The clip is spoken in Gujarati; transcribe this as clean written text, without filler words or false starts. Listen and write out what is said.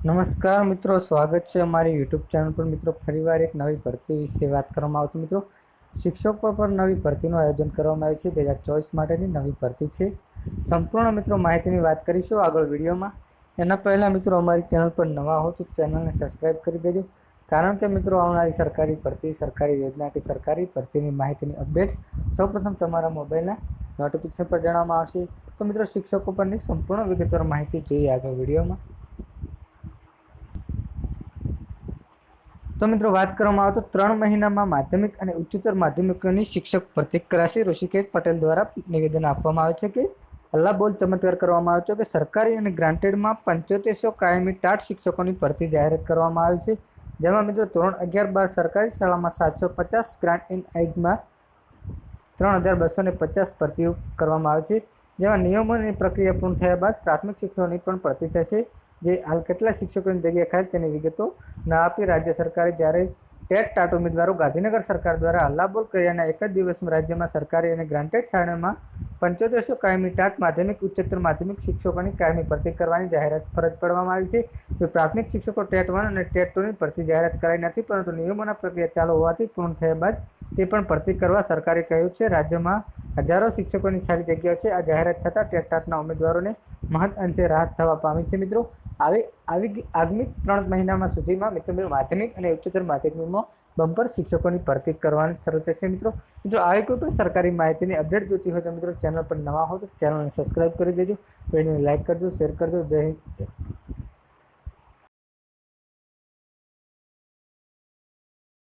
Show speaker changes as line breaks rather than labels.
નમસ્કાર મિત્રો, સ્વાગત છે અમારી યુટ્યુબ ચેનલ પર। મિત્રો ફરીવાર એક નવી ભરતી વિશે વાત કરવામાં આવતી। મિત્રો શિક્ષકો પર નવી ભરતીનું આયોજન કરવામાં આવ્યું છે। 2024 માટેની નવી ભરતી છે। સંપૂર્ણ મિત્રો માહિતીની વાત કરીશું આગળ વિડીયોમાં। એના પહેલાં મિત્રો અમારી ચેનલ પર નવા હો તો ચેનલને સબસ્ક્રાઈબ કરી દેજો, કારણ કે મિત્રો આવનારી સરકારી ભરતી, સરકારી યોજના કે સરકારી ભરતીની માહિતીની અપડેટ સૌપ્રથમ તમારા મોબાઈલના નોટિફિકેશન પર જણાવવામાં આવશે। તો મિત્રો શિક્ષકો પરની સંપૂર્ણ વિગતવાર માહિતી જોઈએ આગળ વિડીયોમાં। તો મિત્રો વાત કરવામાં આવે તો 3 મહિનામાં માધ્યમિક અને ઉચ્ચતર માધ્યમિકોની શિક્ષક ભરતી કરાશે। ઋષિકેશ પટેલ દ્વારા નિવેદન આપવામાં આવ્યું છે કે અલ્લાહ બોલ ચમત્કાર કરવામાં આવ્યો છે કે સરકારી અને ગ્રાન્ટેડમાં 7500 કાયમી ટાટ શિક્ષકોની ભરતી જાહેરાત કરવામાં આવી છે। જેમાં મિત્રો ધોરણ 11-12 સરકારી શાળામાં 750, ગ્રાન્ટ ઇન એડમાં 3250 ભરતીઓ કરવામાં આવે છે। જેમાં નિયમોની પ્રક્રિયા પૂર્ણ થયા બાદ પ્રાથમિક શિક્ષકોની પણ ભરતી થશે। જે હાલ કેટલા શિક્ષકોની જગ્યા ખાલી તેની વિગતો ના આપી રાજ્ય સરકારે જ્યારે ટેટ ટાટ ઉમેદવારો ગાંધીનગર સરકાર દ્વારા હલ્લાબોલ કર્યાના એક જ દિવસમાં રાજ્યમાં સરકારી અને ગ્રાન્ટેડ શાળામાં 7500 કાયમી ટાટ માધ્યમિક, ઉચ્ચતર માધ્યમિક શિક્ષકોની કાયમી ભરતી કરવાની જાહેરાત ફરજ પાડવામાં આવી છે। તો પ્રાથમિક શિક્ષકો ટેટ 1 અને ટેટ 2ની ભરતી જાહેરાત કરાઈ નથી, પરંતુ નિયમોના પ્રક્રિયા ચાલુ હોવાથી પૂર્ણ થયા બાદ તે પણ ભરતી કરવા સરકારે કહ્યું છે। રાજ્યમાં હજારો શિક્ષકોની ખાલી જગ્યાઓ છે। આ જાહેરાત થતાં ટેટ ટાટના ઉમેદવારોને મહદ અંશે રાહત થવા પામી છે। મિત્રો આગામી 3 મહિનામાં સુધીમાં મિત્રો માધ્યમિક અને ઉચ્ચતર માધ્યમિકમાં બમ્પર શિક્ષકોની ભરતી કરવાની શરૂ થશે। મિત્રો આવી કોઈ પણ સરકારી માહિતીની અપડેટ જોતી હોય તો મિત્રો ચેનલ પર નવા હો તો ચેનલને સબસ્ક્રાઈબ કરી દેજો, વિડીયોને લાઈક કરજો, શેર કરજો। જય હિન્દ।